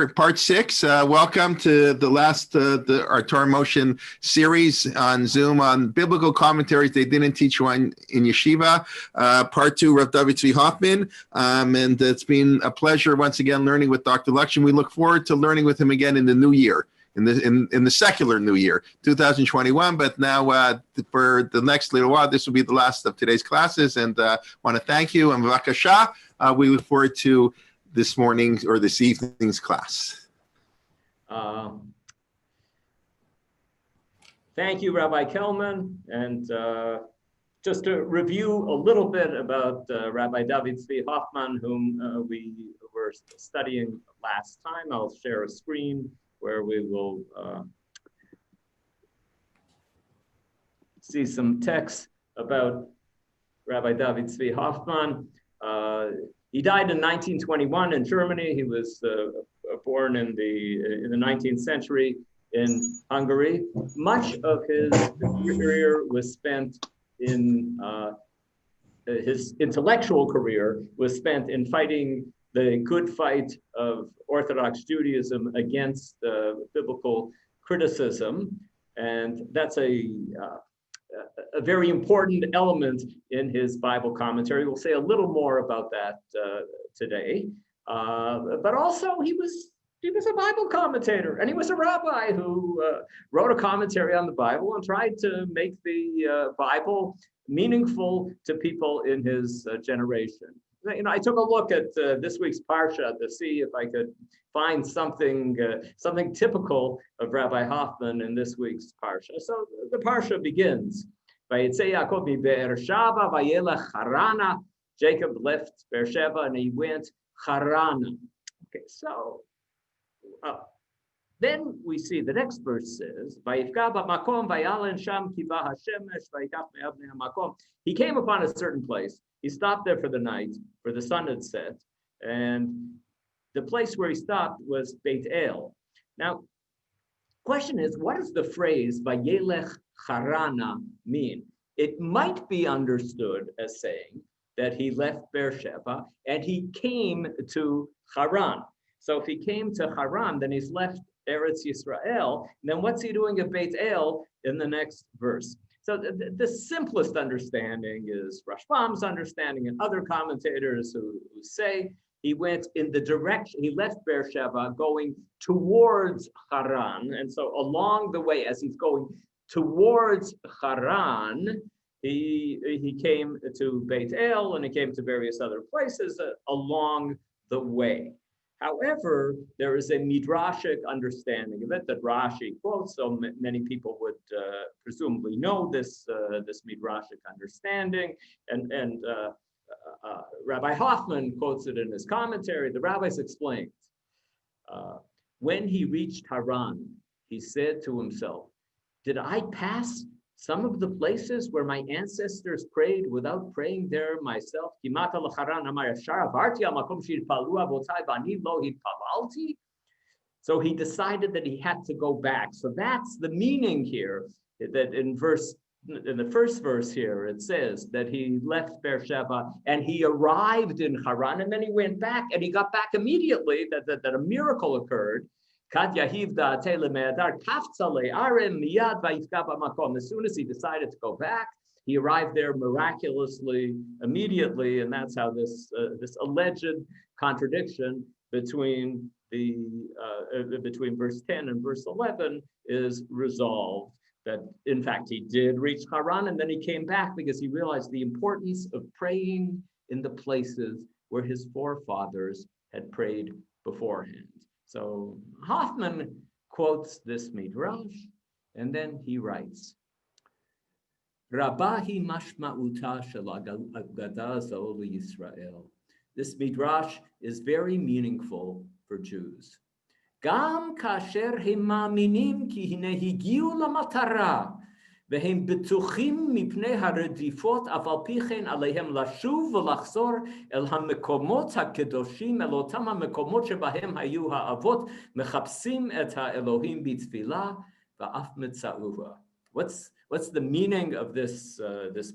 Part 6. Welcome to the last our Torah Motion series on Zoom on biblical commentaries they didn't teach you in Yeshiva. Part 2, Rabbi Tzvi Hoffmann, and it's been a pleasure once again learning with Dr. Lockshin. We look forward to learning with him again in the new year, in the secular new year, 2021. But now for the next little while, this will be the last of today's classes, and want to thank you. And B'vakasha, we look forward to this morning's or this evening's class. Thank you, Rabbi Kelman. And just to review a little bit about Rabbi Tzvi Hoffmann, whom we were studying last time. I'll share a screen where we will see some text about Rabbi Tzvi Hoffmann. He died in 1921 in Germany. He was born in the 19th century in Hungary. Much of his career was spent in his intellectual career was spent in fighting the good fight of Orthodox Judaism against biblical criticism, and that's a very important element in his Bible commentary. We'll say a little more about that today. But also he was a Bible commentator, and he was a rabbi who wrote a commentary on the Bible and tried to make the Bible meaningful to people in his generation. You know, I took a look at this week's Parsha to see if I could find something typical of Rabbi Hoffmann in this week's Parsha. So the Parsha begins, Vayetze Yaakov mi Be'ersheva vayelech Harana. Jacob left Beersheba and he went Harana. Okay, so then we see the next verse says, Vayifka b'makom vayalen sham kiva hashemesh vayikach me'avnei hamakom. He came upon a certain place. He stopped there for the night, for the sun had set, and the place where he stopped was Beit El. Now, question is, what does the phrase Vayelech Harana mean? It might be understood as saying that he left Beersheba and he came to Haran. So if he came to Haran, then he's left Eretz Yisrael. And then what's he doing at Beit El in the next verse? So the simplest understanding is Rashbam's understanding and other commentators who say he went in the direction, he left Beersheba going towards Haran. And so along the way, as he's going towards Haran, he came to Beit El and he came to various other places along the way. However, there is a midrashic understanding of it that Rashi quotes, so many people would presumably know this midrashic understanding, and Rabbi Hoffmann quotes it in his commentary. The rabbis explains, when he reached Haran, he said to himself, did I pass some of the places where my ancestors prayed without praying there myself? So he decided that he had to go back. So that's the meaning here, that in the first verse here, it says that he left Beersheba and he arrived in Haran, and then he went back and he got back immediately, that a miracle occurred. As soon as he decided to go back, he arrived there miraculously, immediately, and that's how this alleged contradiction between verse 10 and verse 11 is resolved. That in fact he did reach Haran, and then he came back because he realized the importance of praying in the places where his forefathers had prayed beforehand. So Hoffmann quotes this midrash, and then he writes, Rabbi mashma'uta shel agada zo liYisrael. This midrash is very meaningful for Jews. Gam kasher hem ma'aminim ki hine higiu lamatara והם בטוחים מפני הרדיפות, אף על פי כן עליהם לשוב ולחזור אל המקומות הקדושים, אל אותם המקומות שבהם היו האבות, מחפשים את האלוהים בתפילה ואף מצאוה. What's the meaning of this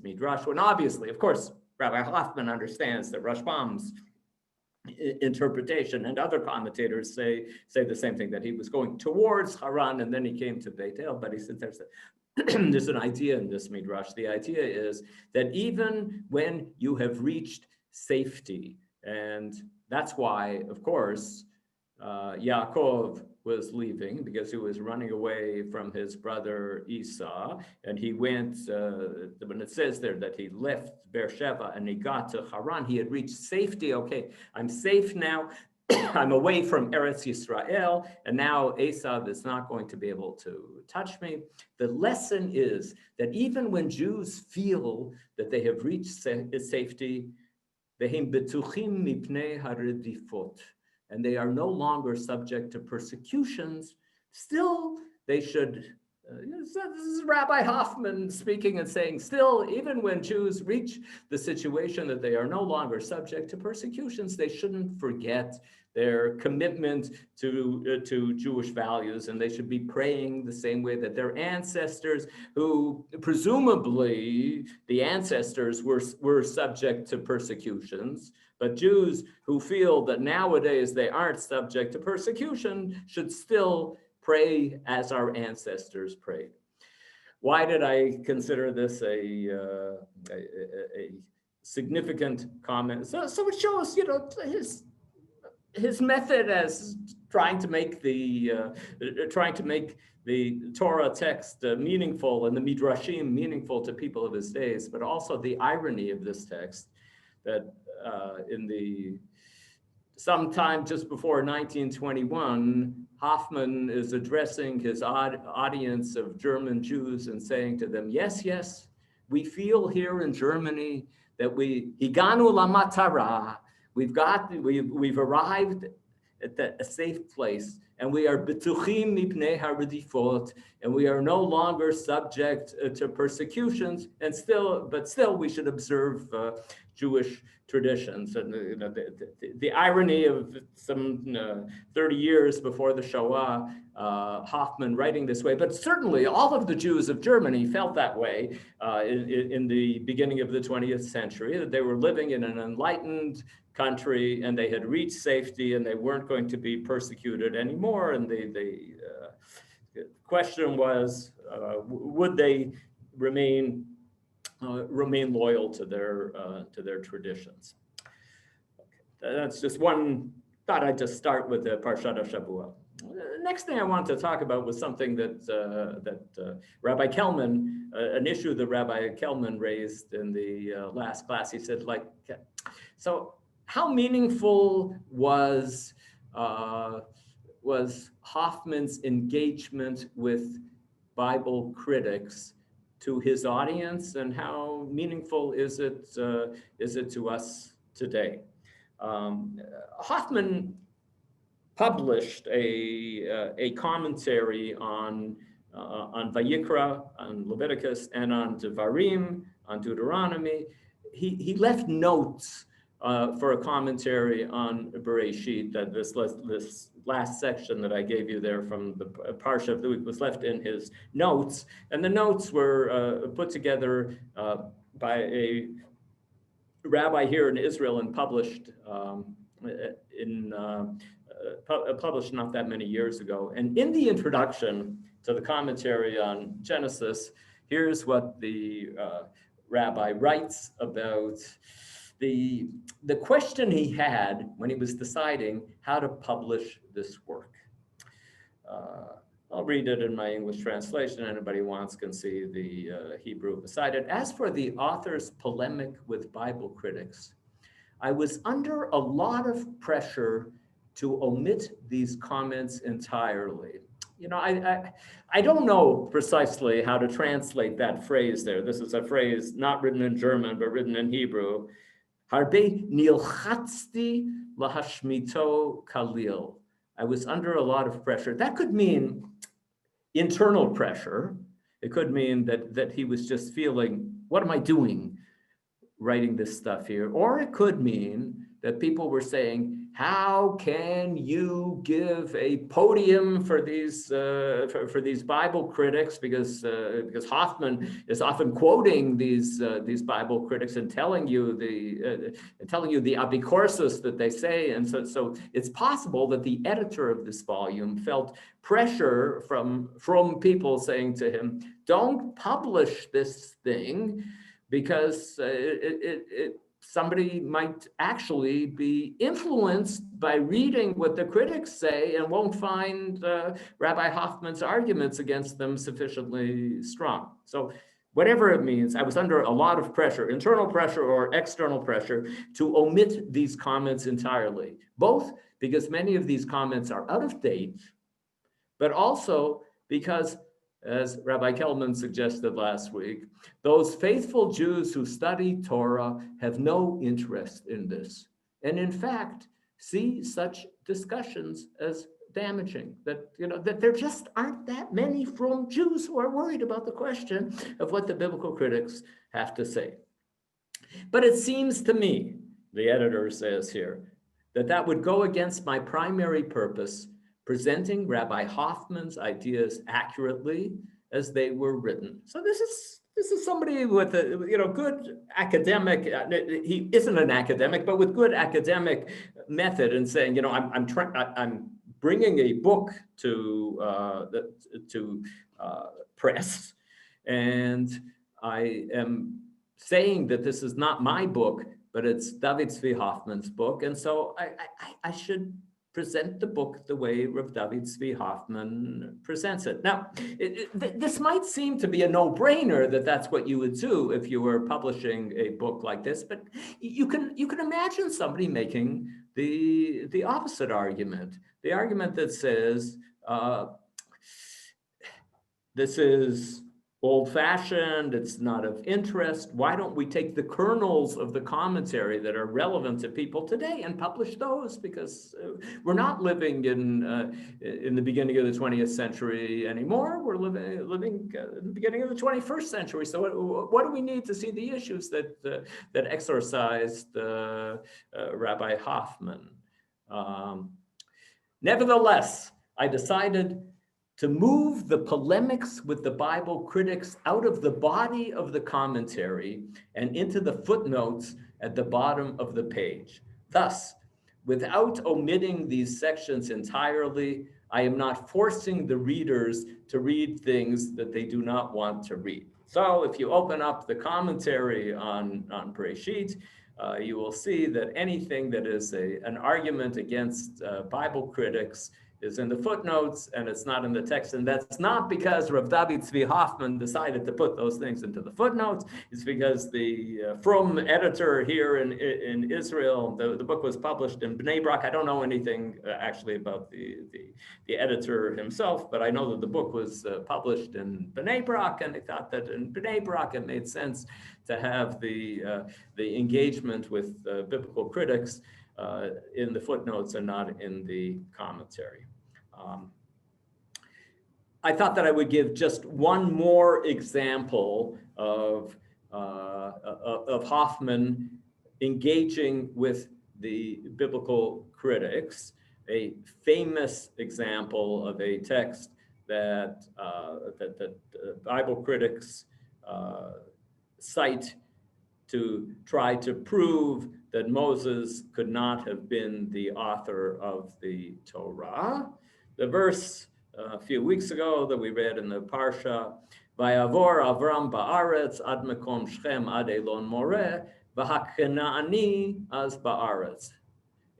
midrash? Well, obviously, of course, Rabbi Hoffmann understands that Rashbam's interpretation, and other commentators say the same thing, that he was going towards Haran and then he came to Beit El. But he said there's an idea in this midrash. The idea is that even when you have reached safety, and that's why, of course, Yaakov was leaving, because he was running away from his brother Esau, and he went, when it says there that he left Beersheba and he got to Haran, he had reached safety. Okay, I'm safe now. I'm away from Eretz Yisrael, and now Esau is not going to be able to touch me. The lesson is that even when Jews feel that they have reached safety, ve'hem betuchim mipnei haredifot, and they are no longer subject to persecutions, still they should, this is Rabbi Hoffmann speaking and saying, still, even when Jews reach the situation that they are no longer subject to persecutions, they shouldn't forget their commitment to Jewish values, and they should be praying the same way that their ancestors, who presumably the ancestors were subject to persecutions, but Jews who feel that nowadays they aren't subject to persecution should still pray as our ancestors prayed. Why did I consider this a significant comment? So it shows, his method as trying to make the Torah text meaningful and the midrashim meaningful to people of his days, but also the irony of this text that sometime just before 1921, Hoffmann is addressing his audience of German Jews and saying to them, yes, we feel here in Germany that higanu lamatara, we've arrived at a safe place, and we are betuchim mipnei haredifot, and we are no longer subject to persecutions, but still we should observe Jewish traditions. And the irony of some 30 years before the Shoah, Hoffmann writing this way, but certainly all of the Jews of Germany felt that way in the beginning of the 20th century, that they were living in an enlightened country and they had reached safety and they weren't going to be persecuted anymore. And the question was, would they remain loyal to their traditions? Okay. That's just one thought. I'd just start with the Parshat HaShavua. The next thing I want to talk about was something that Rabbi Kelman, an issue that Rabbi Kelman raised in the last class. He said, so how meaningful was Hoffmann's engagement with Bible critics to his audience, and how meaningful is it to us today? Hoffmann published a commentary on Vayikra, on Leviticus, and on Devarim, on Deuteronomy. He left notes for a commentary on Bereshit, that this last section that I gave you there from the Parsha of the week was left in his notes, and the notes were put together by a rabbi here in Israel and published published not that many years ago. And in the introduction to the commentary on Genesis, here's what the rabbi writes about the question he had when he was deciding how to publish this work. I'll read it in my English translation. Anybody who wants can see the Hebrew beside it. As for the author's polemic with Bible critics, I was under a lot of pressure to omit these comments entirely. I don't know precisely how to translate that phrase there. This is a phrase not written in German, but written in Hebrew. Harbe nilchatzti lahashmito kalil. I was under a lot of pressure. That could mean internal pressure. It could mean that he was just feeling, what am I doing writing this stuff here? Or it could mean that people were saying, how can you give a podium for these Bible critics, because Hoffmann is often quoting these Bible critics and telling you the apicorsis that they say, and so it's possible that the editor of this volume felt pressure from people saying to him, "Don't publish this thing, because somebody might actually be influenced by reading what the critics say and won't find Rabbi Hoffmann's arguments against them sufficiently strong." So whatever it means, I was under a lot of pressure, internal pressure or external pressure, to omit these comments entirely, both because many of these comments are out of date, but also because, as Rabbi Kelman suggested last week, those faithful Jews who study Torah have no interest in this, and in fact see such discussions as damaging, that there just aren't that many frum Jews who are worried about the question of what the biblical critics have to say. But it seems to me, the editor says here, that would go against my primary purpose, presenting Rabbi Hoffmann's ideas accurately as they were written. So this is somebody with a good academic. He isn't an academic, but with good academic method, and saying, I'm bringing a book to press, and I am saying that this is not my book, but it's David Tzvi Hoffmann's book, and so I should present the book the way Rav David Tzvi Hoffmann presents it. Now, this might seem to be a no-brainer that that's what you would do if you were publishing a book like this, but you can imagine somebody making the opposite argument, the argument that says, this is old-fashioned, it's not of interest. Why don't we take the kernels of the commentary that are relevant to people today and publish those? Because we're not living in the beginning of the 20th century anymore. We're living in the beginning of the 21st century. So what do we need to see the issues that exorcised Rabbi Hoffmann? Nevertheless, I decided to move the polemics with the Bible critics out of the body of the commentary and into the footnotes at the bottom of the page. Thus, without omitting these sections entirely, I am not forcing the readers to read things that they do not want to read. So if you open up the commentary on Bereshit, you will see that anything that is an argument against Bible critics is in the footnotes, and it's not in the text. And that's not because Rav David Tzvi Hoffmann decided to put those things into the footnotes. It's because the Frum editor here in Israel, the book was published in Bnei Brak. I don't know anything actually about the editor himself, but I know that the book was published in Bnei Brak, and they thought that in Bnei Brak it made sense to have the engagement with biblical critics in the footnotes and not in the commentary. I thought that I would give just one more example of Hoffmann engaging with the biblical critics, a famous example of a text that Bible critics cite to try to prove that Moses could not have been the author of the Torah. The verse a few weeks ago that we read in the Parsha, Vayavor Avram ba'aretz ad mekom Shechem ad Elon Moreh, v'hakanaani az ba'aretz.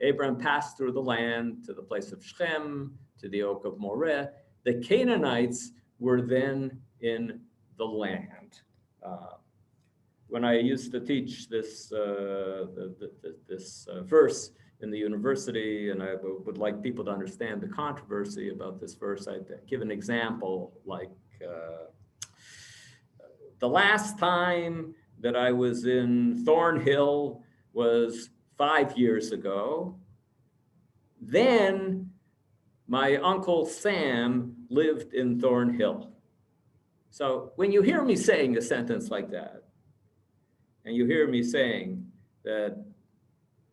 Abraham passed through the land to the place of Shechem, to the oak of Moreh. The Canaanites were then in the land. When I used to teach this verse in the university, and I would like people to understand the controversy about this verse, I'd give an example like the last time that I was in Thornhill was 5 years ago. Then my Uncle Sam lived in Thornhill. So when you hear me saying a sentence like that, and you hear me saying that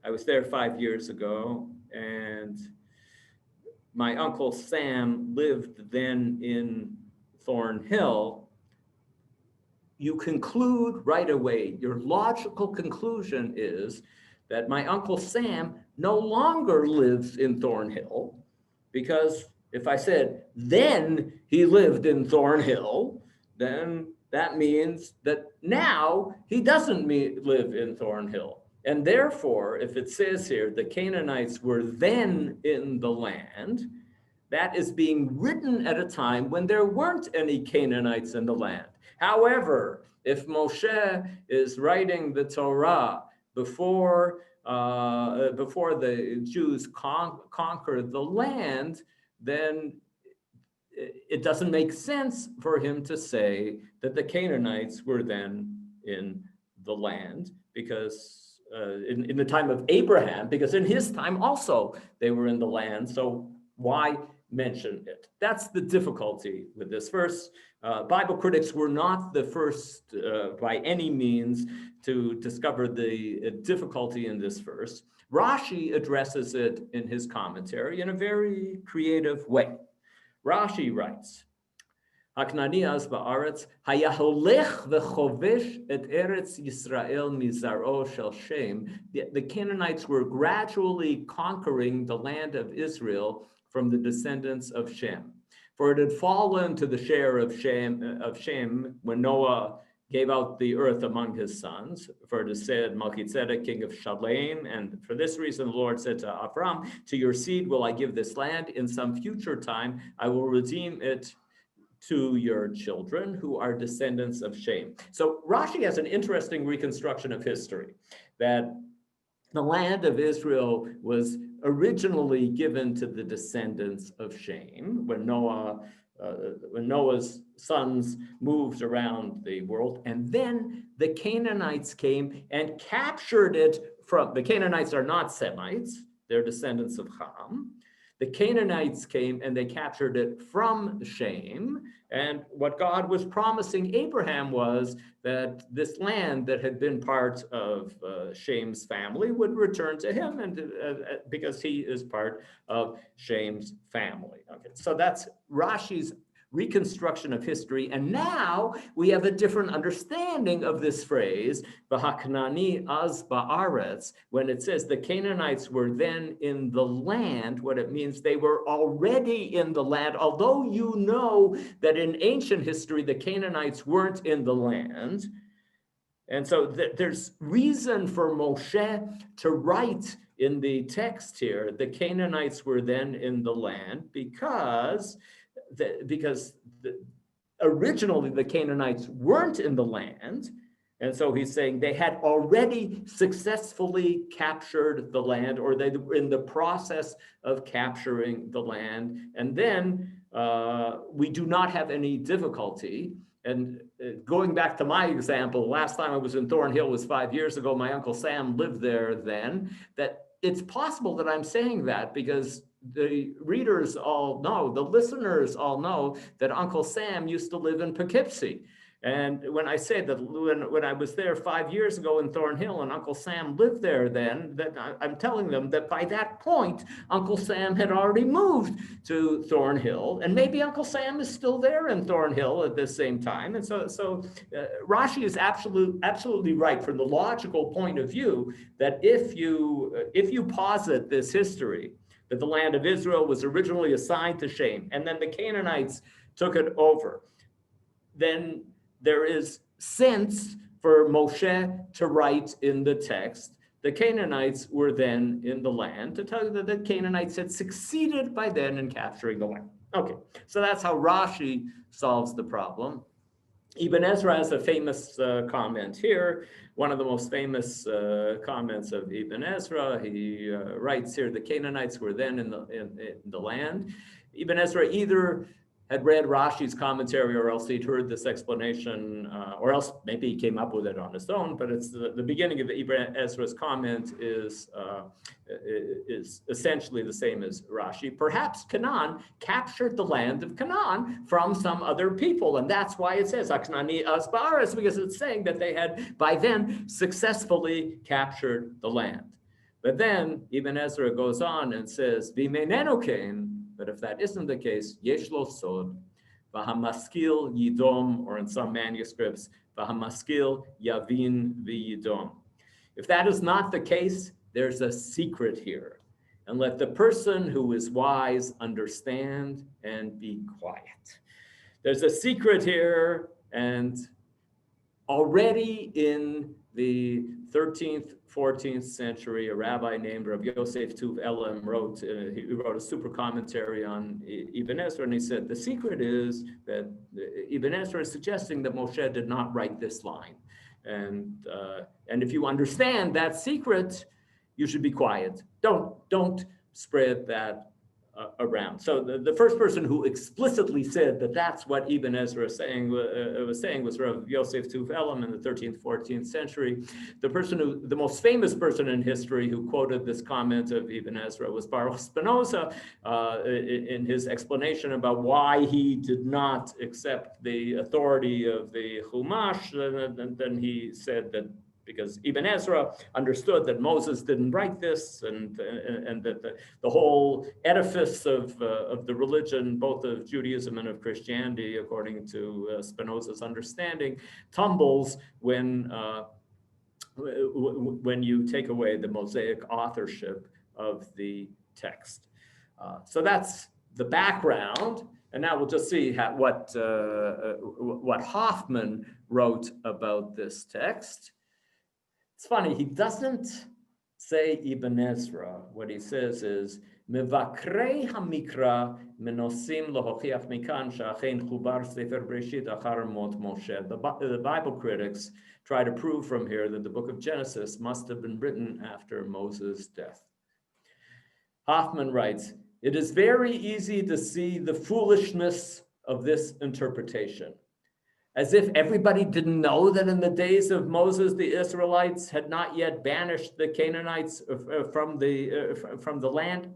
I was there 5 years ago, and my Uncle Sam lived then in Thornhill, you conclude right away, your logical conclusion is that my Uncle Sam no longer lives in Thornhill, because if I said, then he lived in Thornhill, then that means that now he doesn't live in Thornhill. And therefore, if it says here, the Canaanites were then in the land, that is being written at a time when there weren't any Canaanites in the land. However, if Moshe is writing the Torah before the Jews conquered the land, then it doesn't make sense for him to say that the Canaanites were then in the land, because in the time of Abraham, because in his time also they were in the land. So why mention it? That's the difficulty with this verse. Bible critics were not the first by any means to discover the difficulty in this verse. Rashi addresses it in his commentary in a very creative way. Rashi writes, Haknanias ba'aretz hayaholech v'chovesh et eretz Yisrael mizaro shel Shem. The Canaanites were gradually conquering the land of Israel from the descendants of Shem. For it had fallen to the share of Shem when Noah gave out the earth among his sons. For it is said, Melchizedek, king of Shalem, and for this reason the Lord said to Avram, to your seed will I give this land. In some future time I will redeem it to your children who are descendants of Shem. So Rashi has an interesting reconstruction of history, that the land of Israel was originally given to the descendants of Shem when Noah's sons moved around the world, and then the Canaanites came and captured it from, the Canaanites are not Semites, they're descendants of Ham. The Canaanites came and they captured it from Shem. And what God was promising Abraham was that this land that had been part of Shem's family would return to him, and because he is part of Shem's family. Okay, so that's Rashi's reconstruction of history. And now we have a different understanding of this phrase, V'haknani az ba'aretz, when it says the Canaanites were then in the land. What it means, they were already in the land, although you know that in ancient history, the Canaanites weren't in the land. And so there's reason for Moshe to write in the text here, the Canaanites were then in the land, because originally the Canaanites weren't in the land. And so he's saying they had already successfully captured the land, or they were in the process of capturing the land. And then we do not have any difficulty. And going back to my example, last time I was in Thornhill was 5 years ago. My Uncle Sam lived there then. That it's possible that I'm saying that because the readers all know, the listeners all know that Uncle Sam used to live in Poughkeepsie. And when I say that when I was there 5 years ago in Thornhill and Uncle Sam lived there then, that I'm telling them that by that point, Uncle Sam had already moved to Thornhill, and maybe Uncle Sam is still there in Thornhill at the same time. And so Rashi is absolutely right from the logical point of view that if you posit this history, that the land of Israel was originally assigned to Shem, and then the Canaanites took it over, then there is sense for Moshe to write in the text, the Canaanites were then in the land, to tell you that the Canaanites had succeeded by then in capturing the land. Okay, so that's how Rashi solves the problem. Ibn Ezra has a famous comment here, one of the most famous comments of Ibn Ezra. He writes here, the Canaanites were then in the land. Ibn Ezra either had read Rashi's commentary, or else he'd heard this explanation, or else maybe he came up with it on his own, but it's the beginning of Ibn Ezra's comment is essentially the same as Rashi. Perhaps Canaan captured the land of Canaan from some other people, and that's why it says, Aknani az ba'aretz, because it's saying that they had by then successfully captured the land. But then Ibn Ezra goes on and says, "V'meinenu kein," but if that isn't the case, yesh lo sod, v'hamaskil yidom, or in some manuscripts, v'hamaskil yavin v'yidom. If that is not the case, there's a secret here. And let the person who is wise understand and be quiet. There's a secret here, and already in the 13th, 14th century, a rabbi named Rabbi Yosef Tuv Elam wrote a super commentary on Ibn Ezra, and he said, the secret is that Ibn Ezra is suggesting that Moshe did not write this line. And if you understand that secret, you should be quiet. Don't spread that around. So the first person who explicitly said that that's what Ibn Ezra was saying was Rabbi Yosef Tuv Elam in the 13th, 14th century. The most famous person in history who quoted this comment of Ibn Ezra was Baruch Spinoza in his explanation about why he did not accept the authority of the Chumash. And then he said that because Ibn Ezra understood that Moses didn't write this, and that the whole edifice of the religion, both of Judaism and of Christianity, according to Spinoza's understanding, tumbles when you take away the Mosaic authorship of the text. So that's the background, and now we'll just see what Hoffmann wrote about this text. It's funny, he doesn't say Ibn Ezra. What he says is, Mevakrei hamikra menosim lohochiach mikan she'achein chubar sefer Breshit achar mot Moshe. The Bible critics try to prove from here that the book of Genesis must have been written after Moses' death. Hoffmann writes, it is very easy to see the foolishness of this interpretation. As if everybody didn't know that in the days of Moses, the Israelites had not yet banished the Canaanites from the land.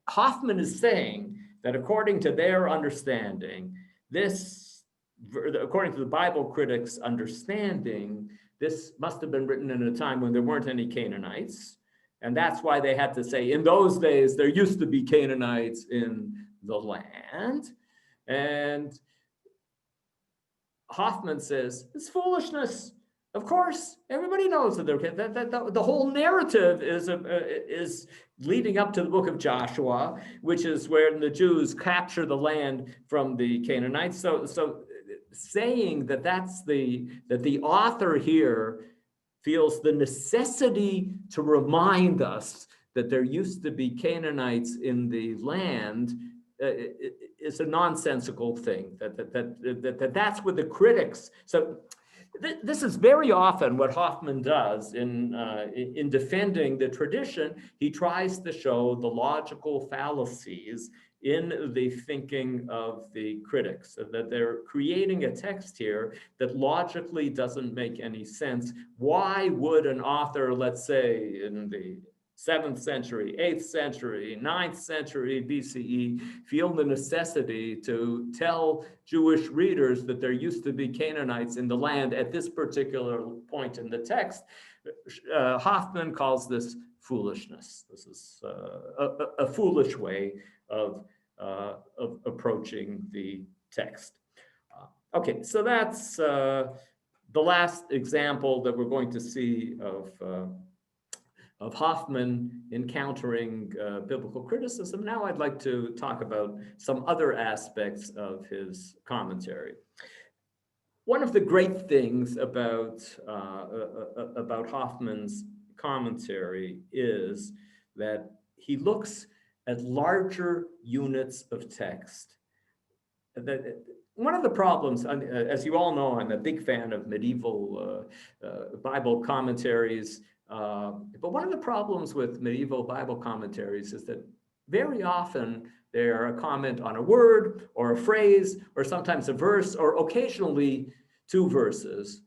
Hoffmann is saying that according to their understanding, according to the Bible critics' understanding, this must have been written in a time when there weren't any Canaanites. And that's why they had to say, in those days, there used to be Canaanites in the land. And Hoffmann says, it's foolishness. Of course, everybody knows that the whole narrative is leading up to the book of Joshua, which is where the Jews capture the land from the Canaanites. So saying that the author here feels the necessity to remind us that there used to be Canaanites in the land is a nonsensical thing. That's what the critics. So this is very often what Hoffmann does in defending the tradition. He tries to show the logical fallacies in the thinking of the critics, that they're creating a text here that logically doesn't make any sense. Why would an author, let's say in the 7th century, 8th century, 9th century BCE, feel the necessity to tell Jewish readers that there used to be Canaanites in the land at this particular point in the text? Hoffmann calls this foolishness. This is a foolish way of approaching the text. Okay, so that's the last example that we're going to see of Hoffmann encountering biblical criticism. Now I'd like to talk about some other aspects of his commentary. One of the great things about Hoffmann's commentary is that he looks at larger units of text. One of the problems, as you all know, I'm a big fan of medieval Bible commentaries. But one of the problems with medieval Bible commentaries is that very often they're a comment on a word or a phrase, or sometimes a verse, or occasionally two verses.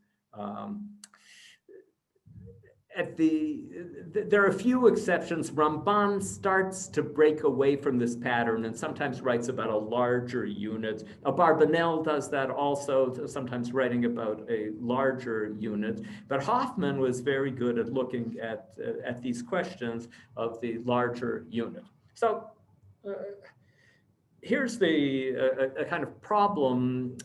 there are a few exceptions. Ramban starts to break away from this pattern and sometimes writes about a larger unit. Abarbanel does that also, sometimes writing about a larger unit. But Hoffmann was very good at looking at these questions of the larger unit. So here's a kind of problem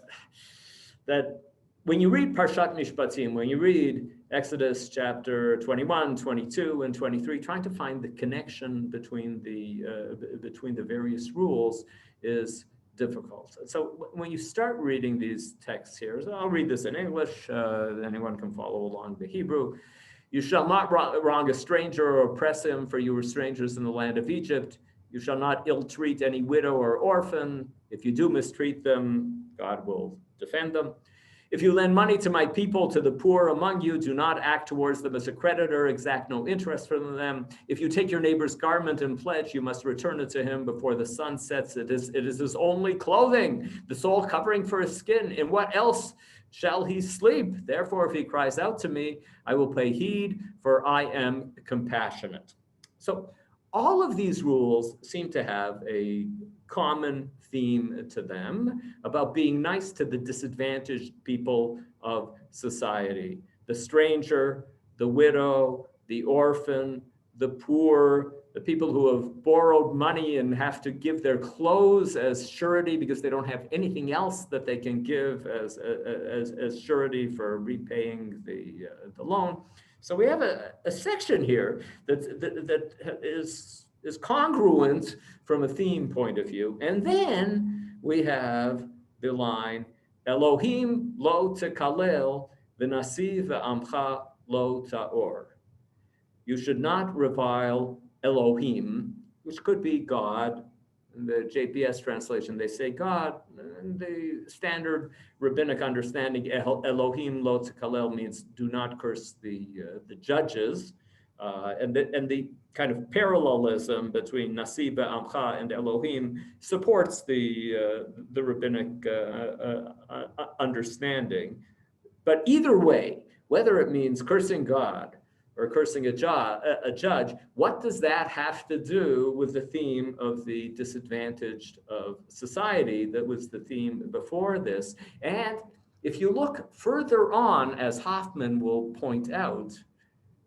that when you read Parshat Mishpatim, when you read Exodus chapter 21, 22, and 23, trying to find the connection between the various rules is difficult. So when you start reading these texts here, so I'll read this in English, anyone can follow along the Hebrew. You shall not wrong a stranger or oppress him, for you were strangers in the land of Egypt. You shall not ill-treat any widow or orphan. If you do mistreat them, God will defend them. If you lend money to my people, to the poor among you, do not act towards them as a creditor, exact no interest from them. If you take your neighbor's garment and pledge, you must return it to him before the sun sets. It is his only clothing, the sole covering for his skin. In what else shall he sleep? Therefore, if he cries out to me, I will pay heed, for I am compassionate. So all of these rules seem to have a common theme to them about being nice to the disadvantaged people of society. The stranger, the widow, the orphan, the poor, the people who have borrowed money and have to give their clothes as surety because they don't have anything else that they can give as surety for repaying the loan. So we have a section here that is congruent from a theme point of view. And then we have the line, Elohim lo tekalel v'nasi v'amcha lo ta'or. You should not revile Elohim, which could be God. In the JPS translation, they say God. In the standard rabbinic understanding, Elohim lo tekalel means do not curse the judges. And the kind of parallelism between Nasi B'Amcha and Elohim supports the rabbinic understanding. But either way, whether it means cursing God or cursing a judge, what does that have to do with the theme of the disadvantaged of society that was the theme before this? And if you look further on, as Hoffmann will point out,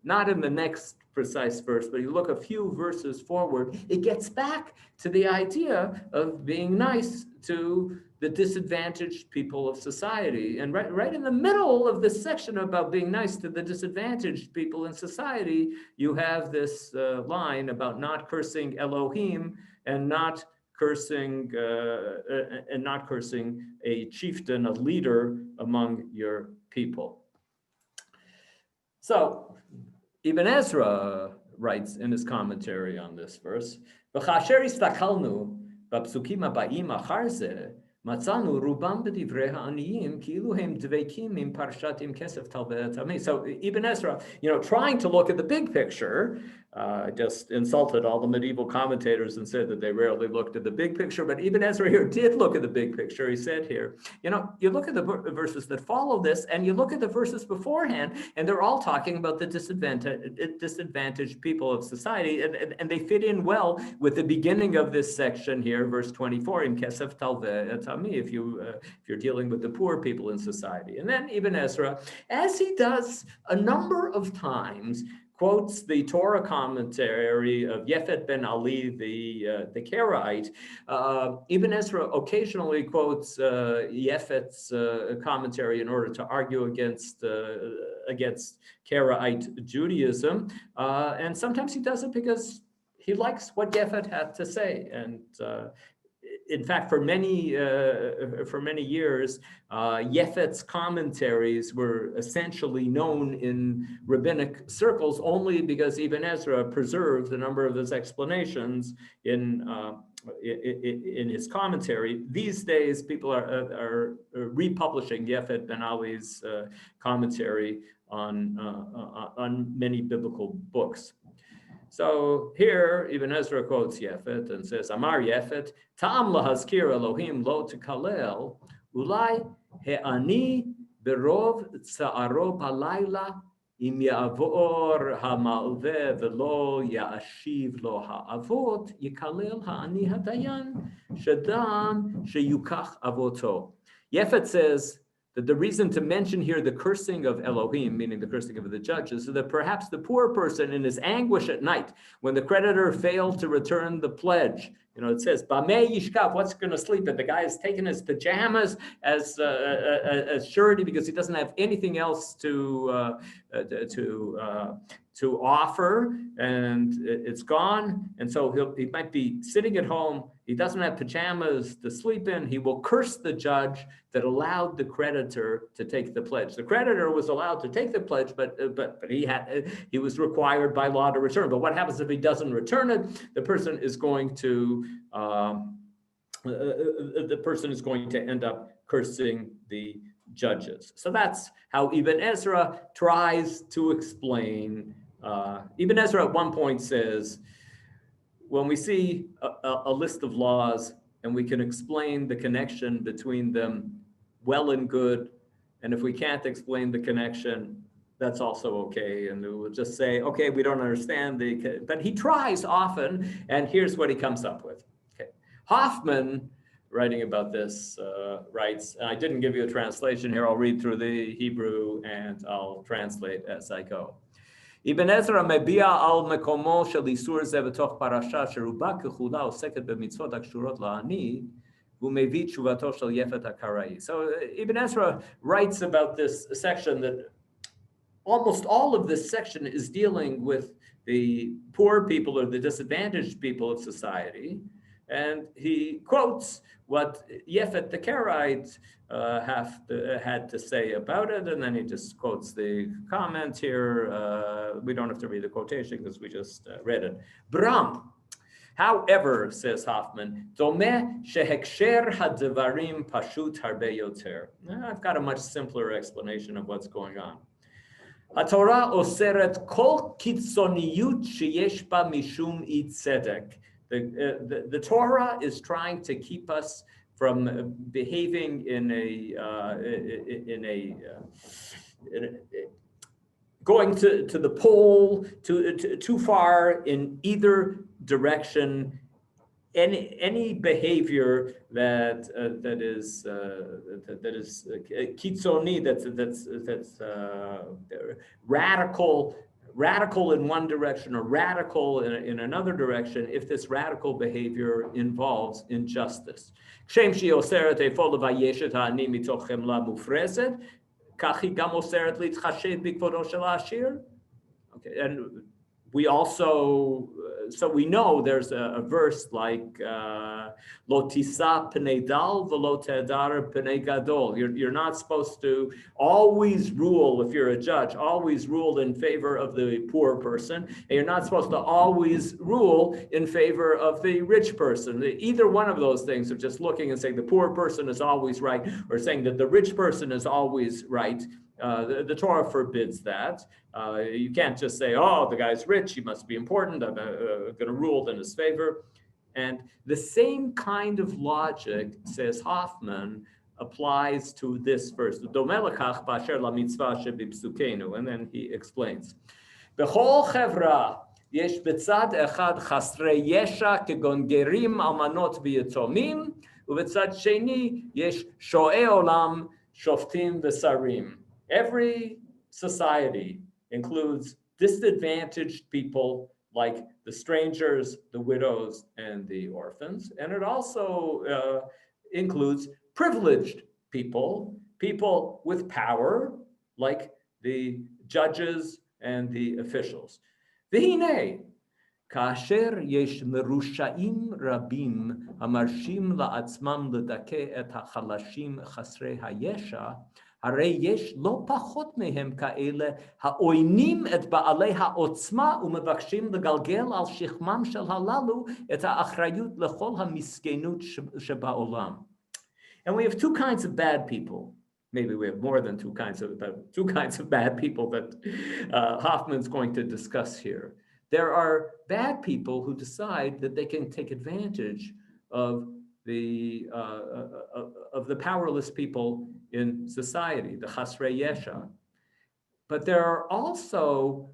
not in the next precise verse, but you look a few verses forward, it gets back to the idea of being nice to the disadvantaged people of society. And right in the middle of this section about being nice to the disadvantaged people in society, you have this line about not cursing Elohim and not cursing a chieftain, a leader among your people. So Ibn Ezra writes in his commentary on this verse, "V'chasher istakalnu b'psukim haba'im achar zeh, matzanu rubam b'divrei ha'aniyim ki'ilu hem dveikim im parshat im kesef talveh tamid." So Ibn Ezra, trying to look at the big picture, just insulted all the medieval commentators and said that they rarely looked at the big picture. But Ibn Ezra here did look at the big picture. He said here, you look at the verses that follow this, and you look at the verses beforehand, and they're all talking about the disadvantaged people of society, and they fit in well with the beginning of this section here, verse 24, in Kesef Talveh Tami, if you're dealing with the poor people in society. And then Ibn Ezra, as he does a number of times, quotes the Torah commentary of Yefet ben Ali, the Karaite. Ibn Ezra occasionally quotes Yefet's commentary in order to argue against Karaite Judaism. And sometimes he does it because he likes what Yefet had to say. And in fact, for many years, Yefet's commentaries were essentially known in rabbinic circles only because Ibn Ezra preserved a number of his explanations in his commentary. These days, people are republishing Yefet ben Ali's commentary on many biblical books. So here, Ibn Ezra quotes Yefet and says, Amar Yefet, Ta'am lahazkir Elohim lo tekalel, ulai he'ani berov tsa'aro balayla Im ya'avor ha'malveh velo ya'ashiv lo ha'avot, yikalel ha'ani hadayan, shadam sheyukach avoto. Yefet says that the reason to mention here the cursing of Elohim, meaning the cursing of the judges, is that perhaps the poor person in his anguish at night, when the creditor failed to return the pledge, it says, Bameh yishkav, what's going to sleep? And the guy has taken his pajamas as surety because he doesn't have anything else to offer, and it's gone. And so he might be sitting at home. He doesn't have pajamas to sleep in. He will curse the judge that allowed the creditor to take the pledge. The creditor was allowed to take the pledge, but he was required by law to return. But what happens if he doesn't return it? The person is going to end up cursing the judges. So that's how Ibn Ezra tries to explain. Ibn Ezra at one point says, when we see a list of laws and we can explain the connection between them, well and good, and if we can't explain the connection, that's also okay. And we'll just say, okay, we don't understand but he tries often, and here's what he comes up with. Okay. Hoffmann, writing about this, writes, and I didn't give you a translation here, I'll read through the Hebrew and I'll translate as I go. Ibn Ezra מביע על מקומו של איסור זה בתוך פרשה שרובה ככולה עוסקת במצוות הקשורות לעני, והוא מביא תשובתו של יפת הקראי. So Ibn Ezra writes about this section that almost all of this section is dealing with the poor people or the disadvantaged people of society. And he quotes what Yefet the Karaite had to say about it, and then he just quotes the comment here. We don't have to read the quotation because we just read it. Bram. However, says Hoffmann, Domeh sheheksher hadvarim pashut harbe yoter. I've got a much simpler explanation of what's going on. HaTorah oseret kol kitzoniyut sheyesh ba mishum tzedek. The Torah is trying to keep us from behaving going to the pole too far in either direction. Any behavior that is kitzoni, that's radical in one direction or radical in another direction, if this radical behavior involves injustice. Okay, and we also, so we know there's a verse like Lo tisa pnei dal v'lo te'adar pnei gadol. You're not supposed to always rule, if you're a judge, always rule in favor of the poor person, and you're not supposed to always rule in favor of the rich person. Either one of those things of just looking and saying the poor person is always right, or saying that the rich person is always right, the Torah forbids that. You can't just say, oh, the guy's rich, he must be important, I'm going to rule in his favor. And the same kind of logic, says Hoffmann, applies to this verse. And then he explains. B'chol chevra yesh b'tzad echad chasrei yesha kegon gerim almanot v'yetomim, u'b'tzad sheni yesh sho'ei olam shoftim v'sarim. Every society includes disadvantaged people like the strangers, the widows, and the orphans. And it also includes privileged people, people with power, like the judges and the officials. V'hinei, kasher yesh merushaim rabim hamarshim la'atzmam ledake et hachalashim chasrei hayesha, הרי יש לא פחות מהם כאלה העוינים את בעלי העוצמה ומבקשים לגלגל על שכמם של הללו את האחריות לכל המסכנות שבעולם. And we have two kinds of bad people. Maybe we have more than two kinds of bad people that Hoffmann's going to discuss here. There are bad people who decide that they can take advantage of the powerless people in society, the chasrei yesha. But there are also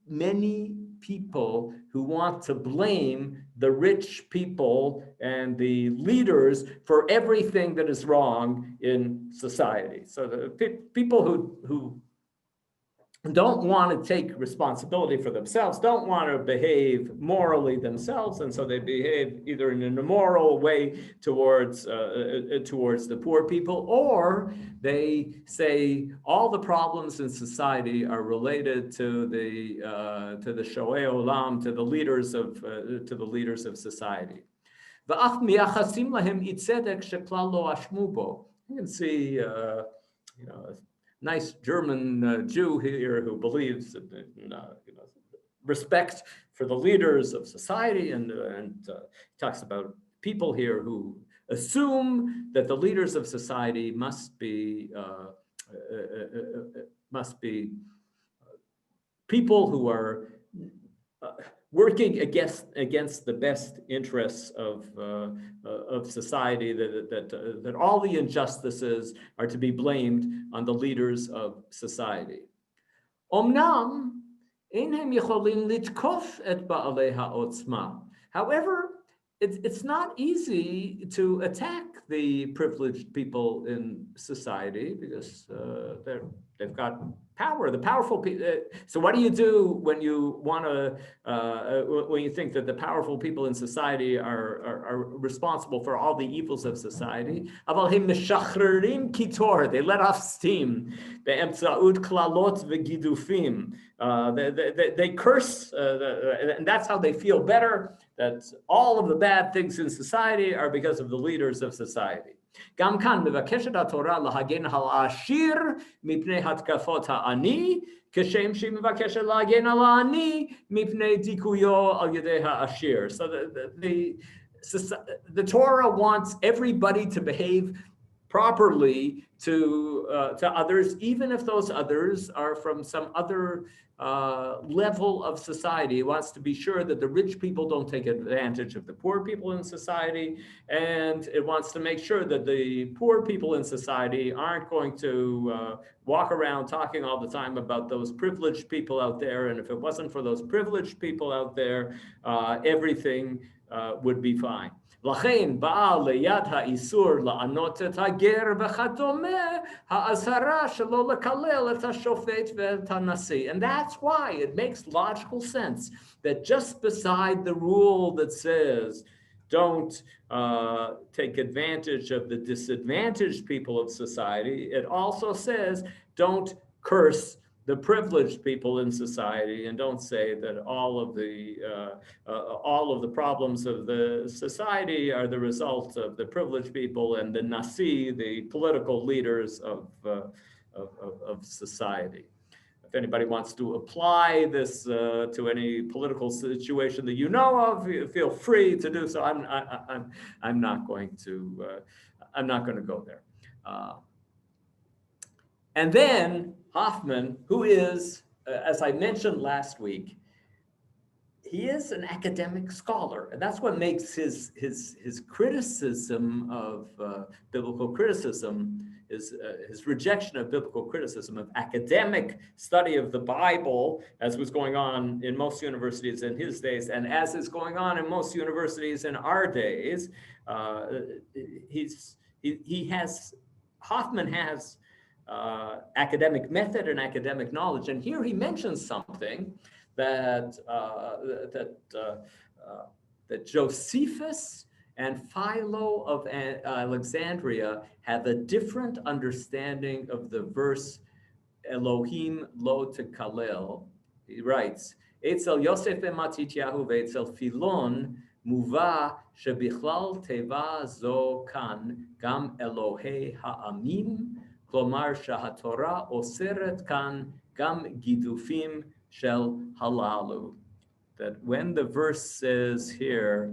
many people who want to blame the rich people and the leaders for everything that is wrong in society. So the people who don't want to take responsibility for themselves, don't want to behave morally themselves, and so they behave either in an immoral way towards the poor people, or they say all the problems in society are related to the shoei olam, to the leaders of society. You can see, nice German Jew here who believes in respect for the leaders of society, and talks about people here who assume that the leaders of society must be people who are working against the best interests of society, that all the injustices are to be blamed on the leaders of society. Omnam einhem yicholim litkof et ba'alei ha'otzma. However, it's not easy to attack the privileged people in society because they've got power, the powerful people. So what do you do when you want to, when you think that the powerful people in society are responsible for all the evils of society? They let off steam. They curse, and that's how they feel better, that all of the bad things in society are because of the leaders of society. גם כאן מבקשת התורה להגן על העשיר מפני התקפות העני, כשם שהיא מבקשת להגן על העני מפני דיכויו על ידי העשיר. So the Torah wants everybody to behave properly to others, even if those others are from some other level of society. It wants to be sure that the rich people don't take advantage of the poor people in society, and it wants to make sure that the poor people in society aren't going to walk around talking all the time about those privileged people out there, and if it wasn't for those privileged people out there, everything would be fine. לכן באה ליד האיסור לענות את הגר וכדומה האזהרה שלא לקלל את השופט ואת הנשיא. And that's why it makes logical sense that just beside the rule that says don't take advantage of the disadvantaged people of society, it also says don't curse the privileged people in society, and don't say that all of the problems of the society are the result of the privileged people and the nasi, the political leaders of society. If anybody wants to apply this to any political situation that you know of, feel free to do so. I'm not going to go there. And then Hoffmann, who is, as I mentioned last week, he is an academic scholar, and that's what makes his criticism of biblical criticism, his rejection of biblical criticism, of academic study of the Bible, as was going on in most universities in his days, and as is going on in most universities in our days. Hoffmann has academic method and academic knowledge, and here he mentions something that Josephus and Philo of Alexandria have a different understanding of the verse Elohim lo tekalel. He writes, Etzel Yosef Matityahu ve'etzel Philon muva shebichlal teva zo kan gam Elohei ha'amim, klomar shahatorah oseret kan gam gidufim shel halalu. That when the verse says here,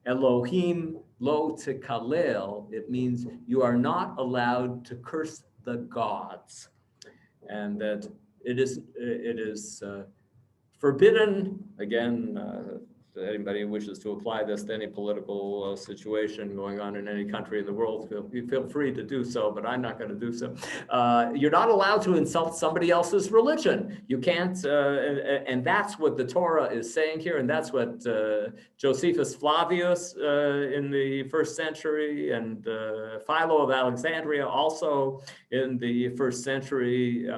Elohim lo tekalel, it means you are not allowed to curse the gods, and that it is forbidden, again, anybody wishes to apply this to any political situation going on in any country in the world, feel free to do so, but I'm not going to do so. You're not allowed to insult somebody else's religion. You can't, and that's what the Torah is saying here, and that's what Josephus Flavius in the 1st century, and Philo of Alexandria also in the 1st century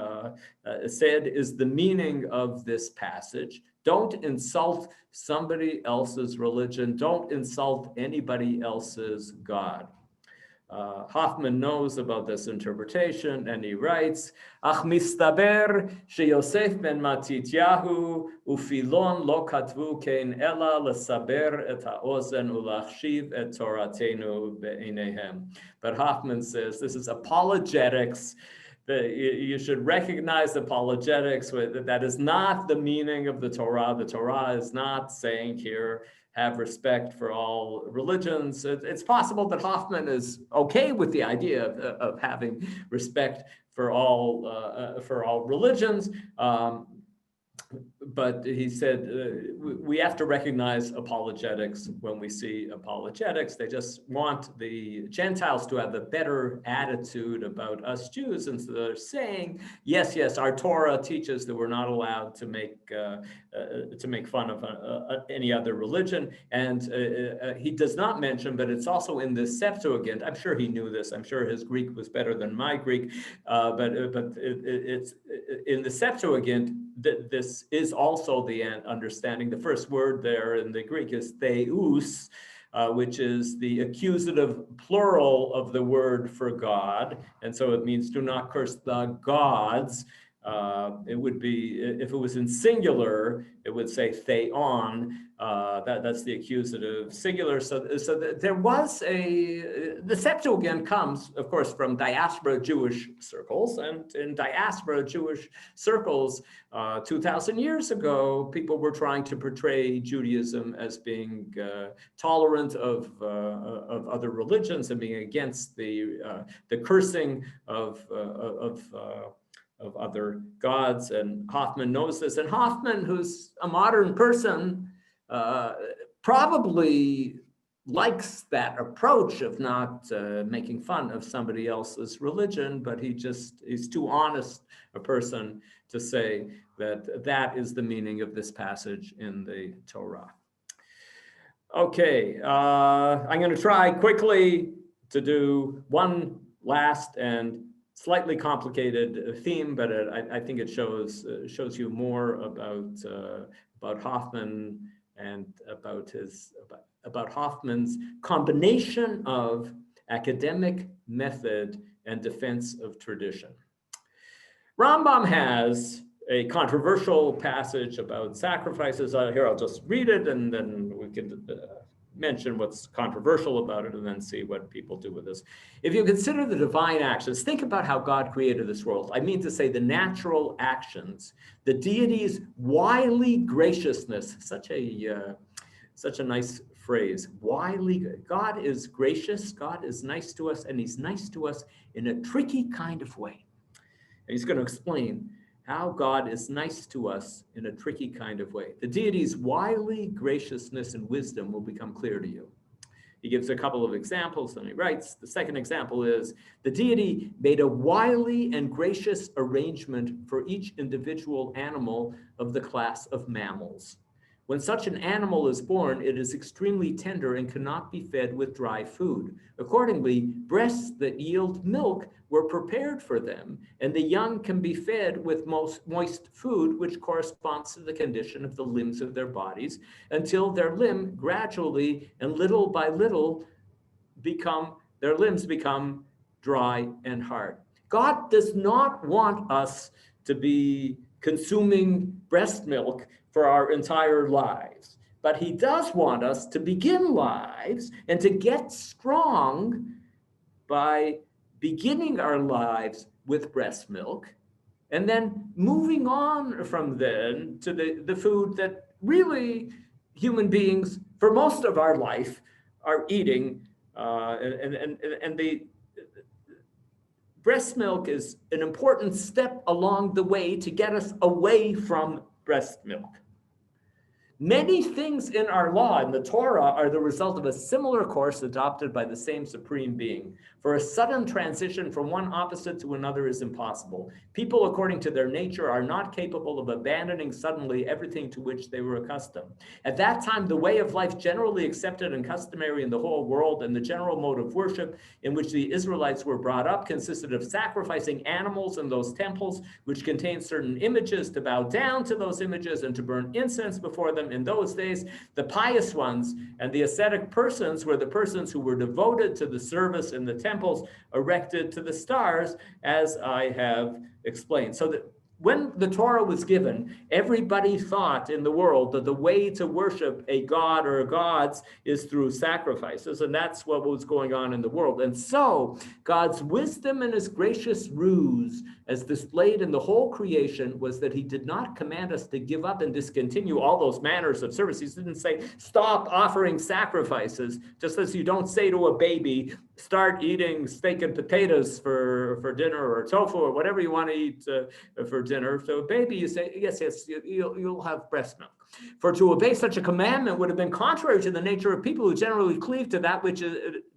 said is the meaning of this passage. Don't insult somebody else's religion. Don't insult anybody else's God. Hoffmann knows about this interpretation, and he writes, Ach mistaber sheyosef ben Matityahu ufilon lo katvu kein ela lesaber et haozen ulachshiv et toratenu be'enehem. But Hoffmann says this is apologetics. You should recognize apologetics. That is not the meaning of the Torah. The Torah is not saying here, have respect for all religions. It's possible that Hoffmann is okay with the idea of having respect for all religions. But he said we have to recognize apologetics when we see apologetics. They just want the Gentiles to have a better attitude about us Jews, and so they're saying, yes, our Torah teaches that we're not allowed to make fun of any other religion. And he does not mention, but it's also in the Septuagint. I'm sure he knew this. I'm sure his Greek was better than my Greek, but it's in the Septuagint. This is also the understanding. The first word there in the Greek is theus, which is the accusative plural of the word for God. And so it means do not curse the gods. It would be, if it was in singular, it would say theon. That's the accusative singular. So there was the Septuagint comes, of course, from diaspora Jewish circles, and in diaspora Jewish circles, 2,000 years ago, people were trying to portray Judaism as being tolerant of other religions and being against the cursing of other gods. And Hoffmann knows this. And Hoffmann, who's a modern person, probably likes that approach of not making fun of somebody else's religion, but he's too honest a person to say that that is the meaning of this passage in the Torah. Okay, I'm going to try quickly to do one last and slightly complicated theme, but I think it shows you more about Hoffmann and about Hoffmann's combination of academic method and defense of tradition. Rambam has a controversial passage about sacrifices. Here, I'll just read it, and then we can mention what's controversial about it and then see what people do with this. If you consider the divine actions, think about how God created this world. I mean to say the natural actions, the deity's wily graciousness, such a nice phrase, wily. God is gracious, God is nice to us, and he's nice to us in a tricky kind of way. And he's going to explain how God is nice to us in a tricky kind of way. The deity's wily graciousness and wisdom will become clear to you. He gives a couple of examples, and he writes, the second example is, the deity made a wily and gracious arrangement for each individual animal of the class of mammals. When such an animal is born, it is extremely tender and cannot be fed with dry food. Accordingly, breasts that yield milk were prepared for them, and the young can be fed with moist food, which corresponds to the condition of the limbs of their bodies, until their limb gradually and little by little their limbs become dry and hard. God does not want us to be consuming breast milk for our entire lives, but he does want us to begin lives and to get strong by beginning our lives with breast milk, and then moving on from then to the food that really human beings for most of our life are eating, and the breast milk is an important step along the way to get us away from breast milk. Many things in our law, in the Torah, are the result of a similar course adopted by the same supreme being. For a sudden transition from one opposite to another is impossible. People, according to their nature, are not capable of abandoning suddenly everything to which they were accustomed. At that time, the way of life generally accepted and customary in the whole world and the general mode of worship in which the Israelites were brought up consisted of sacrificing animals in those temples which contained certain images, to bow down to those images and to burn incense before them. In those days, the pious ones and the ascetic persons were the persons who were devoted to the service in the temples erected to the stars, as I have explained. So that when the Torah was given, everybody thought in the world that the way to worship a god or gods is through sacrifices, and that's what was going on in the world. And so God's wisdom and his gracious ruse, as displayed in the whole creation, was that he did not command us to give up and discontinue all those manners of service. He didn't say, stop offering sacrifices, just as you don't say to a baby, start eating steak and potatoes for dinner, or tofu, or whatever you want to eat for dinner. So a baby, you say, yes, you'll have breast milk. For to obey such a commandment would have been contrary to the nature of people who generally cleave to that which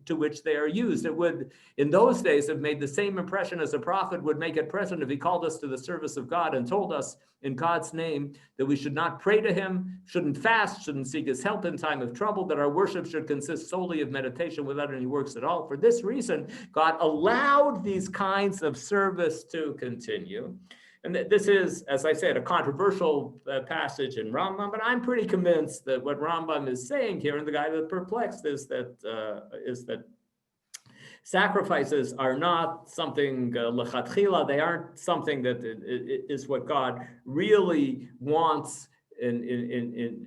to which they are used. It would, in those days, have made the same impression as a prophet would make at present if he called us to the service of God and told us in God's name that we should not pray to him, shouldn't fast, shouldn't seek his help in time of trouble, that our worship should consist solely of meditation without any works at all. For this reason, God allowed these kinds of service to continue. And this is, as I said, a controversial passage in Rambam, but I'm pretty convinced that what Rambam is saying here, and the guy that perplexed, is that sacrifices are not something lechatchila. They aren't something that is what God really wants in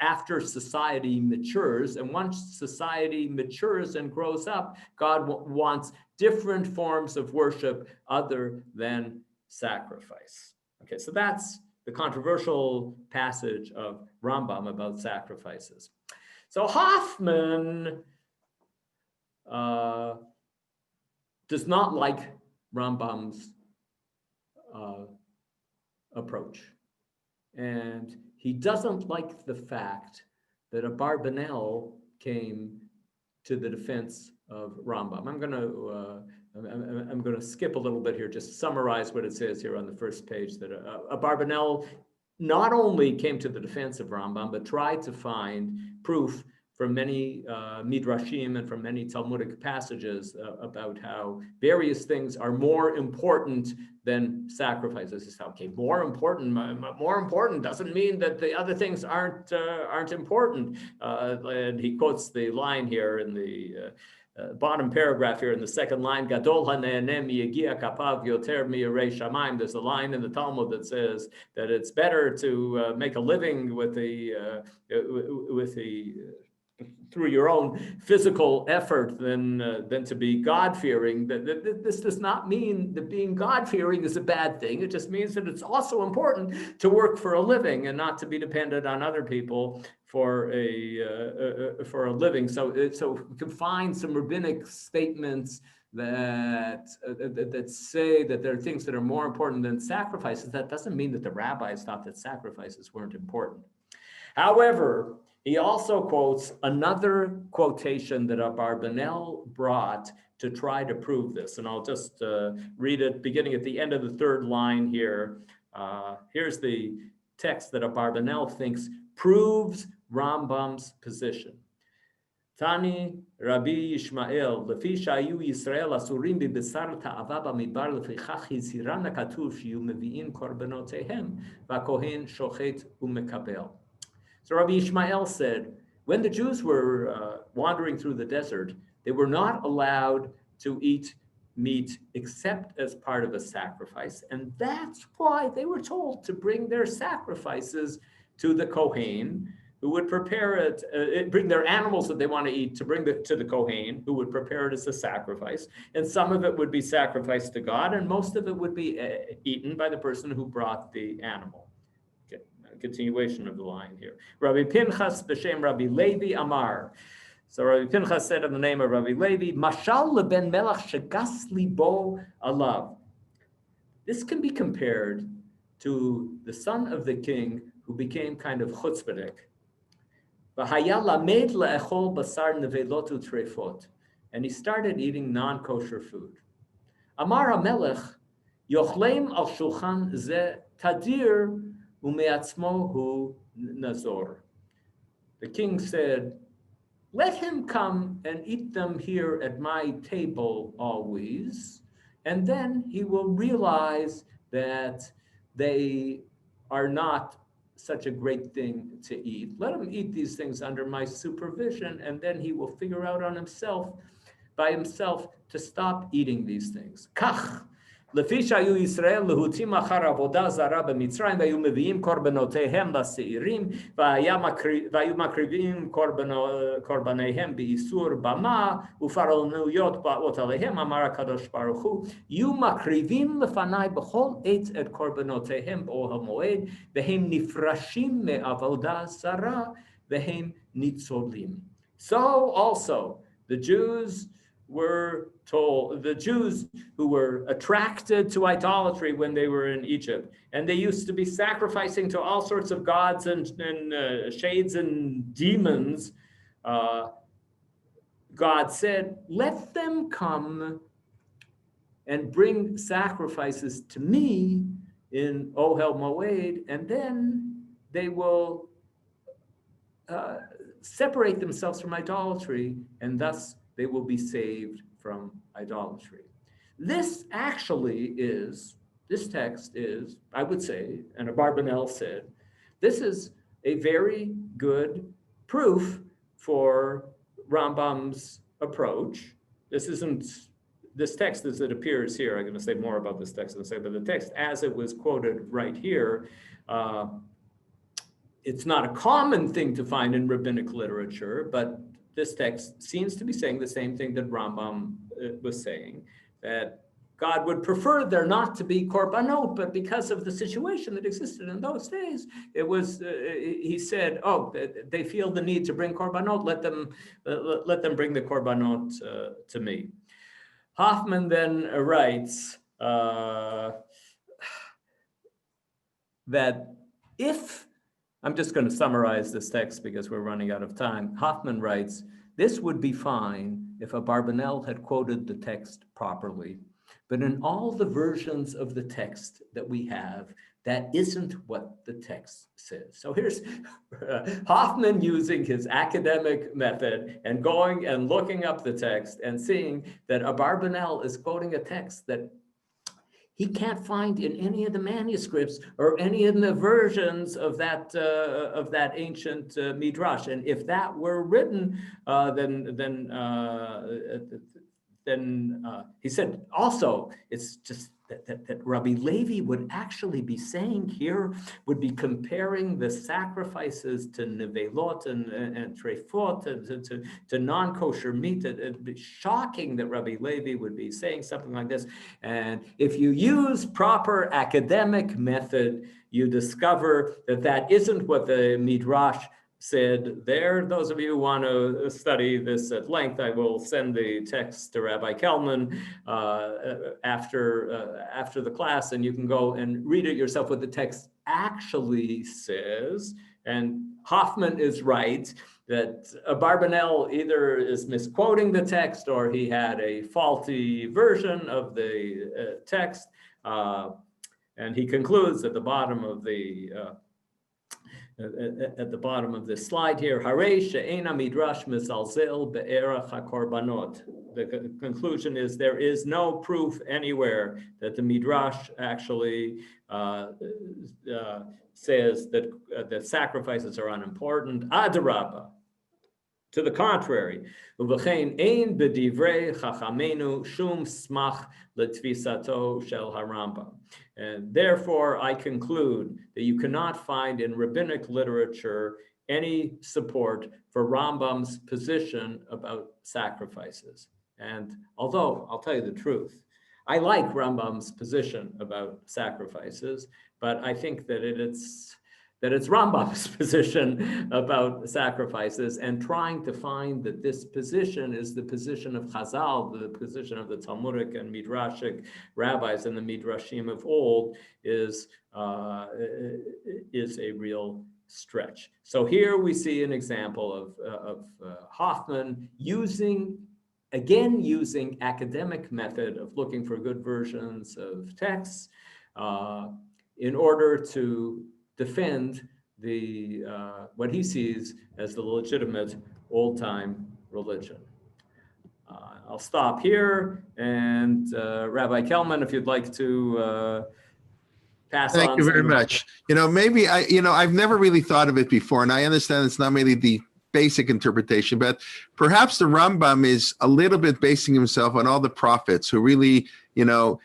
after society matures. And once society matures and grows up, God wants different forms of worship other than sacrifice. Okay, so that's the controversial passage of Rambam about sacrifices. So Hoffmann does not like Rambam's approach. And he doesn't like the fact that Abarbanel came to the defense of Rambam. I'm going to skip a little bit here, just summarize what it says here on the first page, that Abarbanel not only came to the defense of Rambam, but tried to find proof from many midrashim and from many Talmudic passages about how various things are more important than sacrifices. He said, okay, more important doesn't mean that the other things aren't important. And he quotes the line here in the bottom paragraph here in the second line, Gadol ha'ne'enem yegia kapav yoter mi'yirei shamayim. There's a line in the Talmud that says that it's better to make a living with the through your own physical effort than to be God-fearing. This does not mean that being God-fearing is a bad thing. It just means that it's also important to work for a living and not to be dependent on other people for a living. So we can find some rabbinic statements that say that there are things that are more important than sacrifices. That doesn't mean that the rabbis thought that sacrifices weren't important. However, he also quotes another quotation that Abarbanel brought to try to prove this. And I'll just read it beginning at the end of the third line here. Here's the text that Abarbanel thinks proves Rambam's position. Tani Rabbi Yishmael, lefi shayu Yisrael asurim bibesar ta'ava b'midbar lefichach hiziran hakatuv shiyu mevi'in korbanoteihem v'kohen shochet umekabel. So Rabbi Ishmael said, when the Jews were wandering through the desert, they were not allowed to eat meat except as part of a sacrifice. And that's why they were told to bring their sacrifices to the Kohen, who would prepare it, bring their animals that they want to eat to bring to the Kohen, who would prepare it as a sacrifice. And some of it would be sacrificed to God, and most of it would be eaten by the person who brought the animal. Continuation of the line here. Rabbi Pinchas b'shem Rabbi Levi Amar. So Rabbi Pinchas said in the name of Rabbi Levi, Mashal leben melach shegas libo alav. This can be compared to the son of the king who became kind of chutzpahdik And he started eating non-kosher food. Amar HaMelech, Yochlem al shulchan ze tadir umeatzmo hu nazor. The king said, let him come and eat them here at my table always, and then he will realize that they are not such a great thing to eat. Let him eat these things under my supervision, and then he will figure out on himself, by himself, to stop eating these things. Kach. לפי שהיו ישראל להוטים אחר עבודה זרה במצרים והיו מביאים קורבנותיהם לשעירים והיו מקריבים קורבניהם באיסור במה ופרענויות באות עליהם, אמר הקדוש ברוך הוא, יהיו מקריבים לפניי בכל עת את קורבנותיהם באוהל מועד והם נפרשים מעבודה זרה והם ניצולים. So also the Jews who were attracted to idolatry when they were in Egypt, and they used to be sacrificing to all sorts of gods and shades and demons, God said, let them come and bring sacrifices to me in Ohel Moed, and then they will separate themselves from idolatry, and thus they will be saved from idolatry. This text is, I would say, and Abarbanel said, this is a very good proof for Rambam's approach. This text as it appears here, I'm going to say more about this text in a second, but the text as it was quoted right here, it's not a common thing to find in rabbinic literature, but this text seems to be saying the same thing that Rambam was saying, that God would prefer there not to be korbanot, but because of the situation that existed in those days, it was, he said, oh, they feel the need to bring korbanot, let them bring the korbanot to me. Hoffmann then writes that if, I'm just going to summarize this text because we're running out of time. Hoffmann writes, this would be fine if Abarbanel had quoted the text properly, but in all the versions of the text that we have, that isn't what the text says. So here's Hoffmann using his academic method and going and looking up the text and seeing that Abarbanel is quoting a text that he can't find in any of the manuscripts or any of the versions of that ancient midrash. And if that were written, then he said also it's just that Rabbi Levi would actually be saying here, would be comparing the sacrifices to nevelot and trefot, to non-kosher meat. It'd be shocking that Rabbi Levi would be saying something like this. And if you use proper academic method, you discover that that isn't what the Midrash said there. Those of you who want to study this at length, I will send the text to Rabbi Kelman after the class, and you can go and read it yourself what the text actually says. And Hoffmann is right that Abarbanel either is misquoting the text or he had a faulty version of the text. And he concludes at the bottom of the this slide here, Harei she'ena midrash mezalzel be'erach hakorbanot. The conclusion is there is no proof anywhere that the midrash actually says that sacrifices are unimportant. Adarabba. To the contrary, Uvechein ein b'divrei chachamenu shum smach letfisato shel harambam. And therefore, I conclude that you cannot find in rabbinic literature any support for Rambam's position about sacrifices. And although, I'll tell you the truth, I like Rambam's position about sacrifices, but I think that it's Rambam's position about sacrifices, and trying to find that this position is the position of Chazal, the position of the Talmudic and Midrashic rabbis and the Midrashim of old is a real stretch. So here we see an example of Hoffmann using academic method of looking for good versions of texts in order to defend the what he sees as the legitimate old-time religion. I'll stop here, and Rabbi Kelman, if you'd like to pass on. Thank you very much. Maybe I've never really thought of it before, and I understand it's not really the basic interpretation, but perhaps the Rambam is a little bit basing himself on all the prophets who really, Yeshayahu,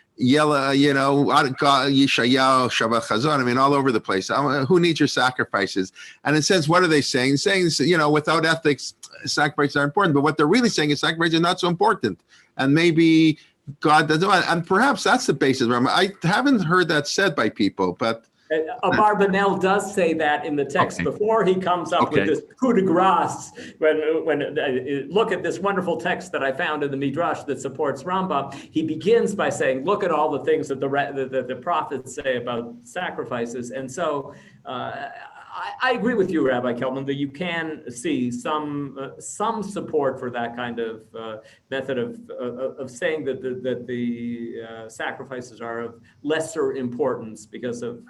Shabbat Chazon, all over the place. Who needs your sacrifices? And in a sense, what are they saying? Saying, without ethics, sacrifices are important, but what they're really saying is sacrifices are not so important. And maybe God doesn't want, and perhaps that's the basis of Rambam. I haven't heard that said by people, but Abarbanel does say that in the text before he comes up with this coup de grace. When look at this wonderful text that I found in the Midrash that supports Rambam, he begins by saying, "Look at all the things that the prophets say about sacrifices." And so, I agree with you, Rabbi Kelman, that you can see some support for that kind of method of saying that the sacrifices are of lesser importance because of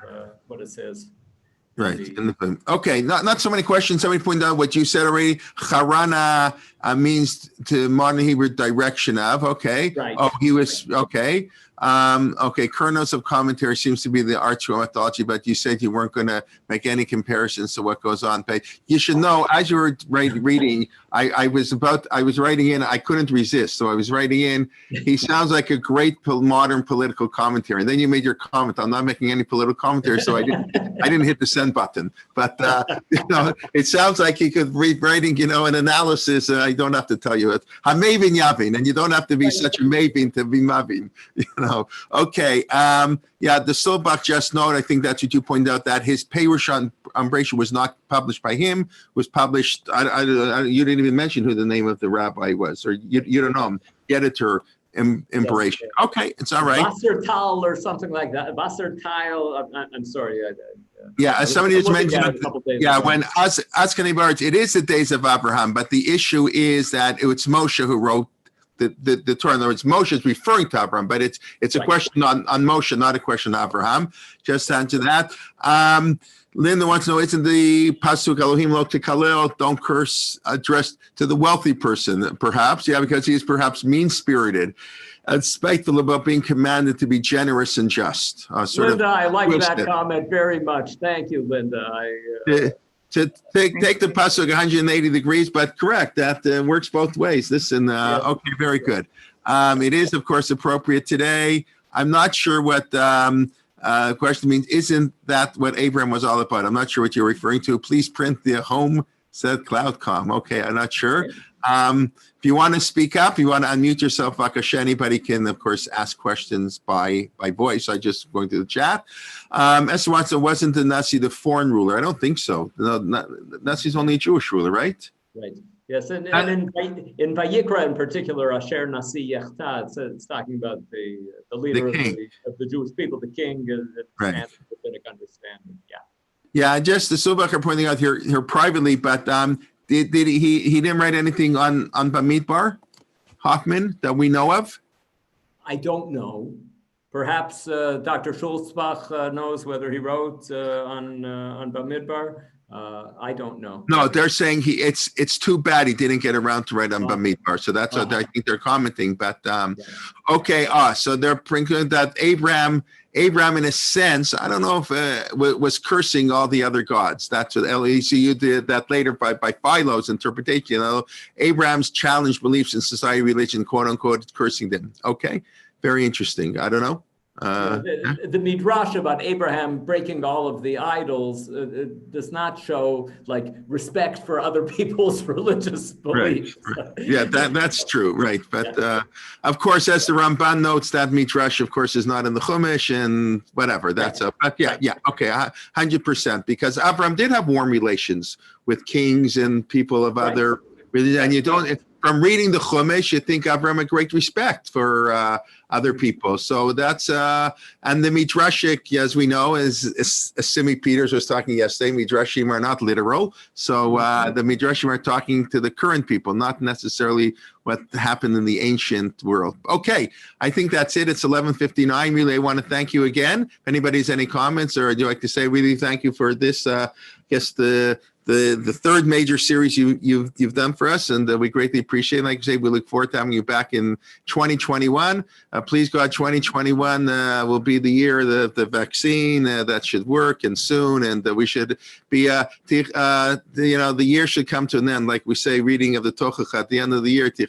what it says. Right. Okay. Not so many questions. Somebody pointed out what you said already. Charana means to modern Hebrew direction of. Okay. Right. Oh, he was okay. Kernels of commentary seems to be the Archua mythology, but you said you weren't going to make any comparisons to what goes on. But you should know, as you were reading, I was writing in, I couldn't resist. So I was writing in, he sounds like a great modern political commentary. And then you made your comment, I'm not making any political commentary, so I didn't hit the send button. But, it sounds like he could read writing, an analysis. I don't have to tell you it. Hamavin Yavin, and you don't have to be such a Mavin to be Mavin. Okay. The Silbach just note, I think that's what you pointed out, that his Perush on Bereishit was not published by him, was published, you didn't even mention who the name of the rabbi was, or you don't know him, the editor in Bereishit. Okay, it's all right. Wasser Tal or something like that. Wasser Tal, I'm sorry. As somebody just mentioned, when Askanei Baritz, it is the days of Abraham, but the issue is that it's Moshe who wrote the Torah. In other words, Moshe is referring to Abraham, but it's a question on Moshe, not a question on Abraham. Just to answer that. Linda wants to know, isn't the pasuk Elohim lo tekalel, don't curse, addressed to the wealthy person, perhaps? Yeah, because he is perhaps mean-spirited and spiteful about being commanded to be generous and just. Linda, I like that comment very much. Thank you, Linda. To take the pasuk 180 degrees, but correct, that works both ways. Listen, okay, very good. It is, of course, appropriate today. I'm not sure what question means. Isn't that what Abraham was all about? I'm not sure what you're referring to. Please print the home, said Cloudcom. Okay, I'm not sure. If you want to speak up, you want to unmute yourself, Vakasha. Anybody can, of course, ask questions by voice. I just going to the chat. Esther Watson, wasn't the Nasi the foreign ruler? I don't think so. No, Nasi's only a Jewish ruler, right? Right. Yes, and in Vayikra in particular, Asher Nasi Yechta, it's talking about the leader of the Jewish people, the king, right. Rabbinic understanding. Yeah, just the Silbach are pointing out here privately, but did he didn't write anything on Bamidbar, Hoffmann, that we know of? I don't know. Perhaps Dr. Schulzbach knows whether he wrote on Bamidbar. I don't know. No, they're saying it's too bad he didn't get around to write on Bamidbar. So that's what I think they're commenting. But okay, so they're bringing that Abraham, in a sense, I don't know if was cursing all the other gods. That's what LECU did that later by Philo's interpretation. Abraham's challenged beliefs in society, religion, quote unquote, cursing them. Okay, very interesting. I don't know. The Midrash about Abraham breaking all of the idols does not show like respect for other people's religious beliefs. Right. Yeah, that's true, right? But of course, as the Ramban notes, that Midrash, of course, is not in the Chumash and whatever. That's but okay, 100%. Because Abraham did have warm relations with kings and people of other religions, and you don't. from reading the Chumash, you think Avram a great respect for other people. So that's and the Midrashic, as we know, is Simi Peters was talking yesterday. Midrashim are not literal, so the Midrashim are talking to the current people, not necessarily what happened in the ancient world. Okay, I think that's it. It's 11:59. Really, I want to thank you again. If anybody has any comments, or would you like to say really thank you for this? I guess the third major series you've done for us, and we greatly appreciate it. Like I say, we look forward to having you back in 2021. Please God, 2021 will be the year of the vaccine that should work, and soon, and we should be the year should come to an end. Like we say, reading of the Tochach at the end of the year, the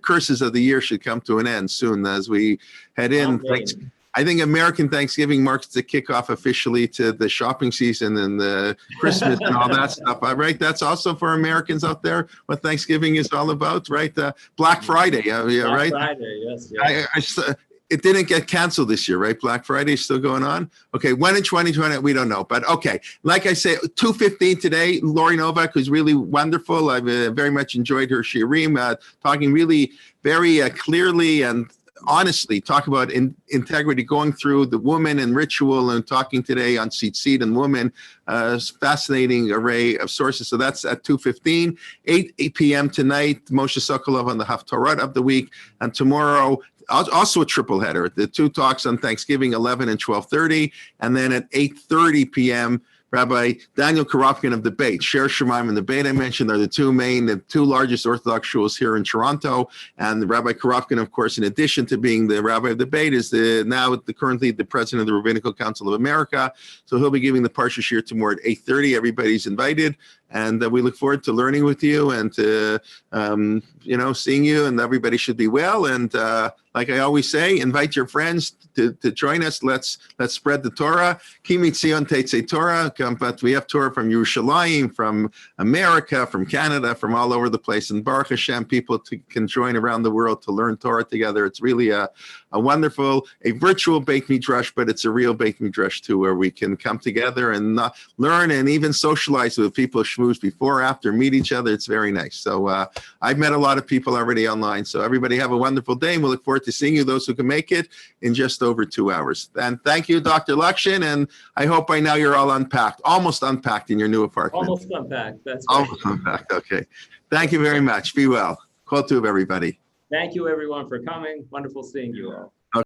curses of the year should come to an end soon as we head in. I think American Thanksgiving marks the kickoff officially to the shopping season and the Christmas and all that stuff, right? That's also for Americans out there what Thanksgiving is all about, right? Black Friday, right? Black Friday, yes. It didn't get canceled this year, right? Black Friday is still going on. Okay, when in 2020, we don't know. But okay, like I say, 2:15 today, Lori Novak was really wonderful. I've very much enjoyed her shirim, talking really very clearly and honestly, talk about integrity, going through the woman and ritual, and talking today on tzitzit and woman, fascinating array of sources. So that's at 2:15, 8 p.m. tonight, Moshe Sokolov on the Haftarah of the week, and tomorrow, also a triple header, the two talks on Thanksgiving, 11 and 12:30, and then at 8:30 p.m., Rabbi Daniel Karofkin of the Beit. Sher Shemaim and the Beit I mentioned are the two largest Orthodox shuls here in Toronto. And Rabbi Karofkin, of course, in addition to being the Rabbi of the Beit, is currently the president of the Rabbinical Council of America. So he'll be giving the Parsha Shir tomorrow at 8:30. Everybody's invited. And we look forward to learning with you and to, seeing you, and everybody should be well. And like I always say, invite your friends to join us. Let's spread the Torah. Kimi Tzion Teitzei Torah. But we have Torah from Yerushalayim, from America, from Canada, from all over the place. And Baruch Hashem, people can join around the world to learn Torah together. It's really a wonderful, a virtual Beit Midrash, but it's a real Beit Midrash too, where we can come together and learn and even socialize with people, schmooze before, after, meet each other. It's very nice. So I've met a lot of people already online. So everybody have a wonderful day, and we'll look forward to seeing you, those who can make it, in just over 2 hours. And thank you, Dr. Lockshin, and I hope by now you're all unpacked, almost unpacked in your new apartment. Almost unpacked, that's right. Almost unpacked, okay. Thank you very much. Be well. Kol Tuv, everybody. Thank you, everyone, for coming. Wonderful seeing you all.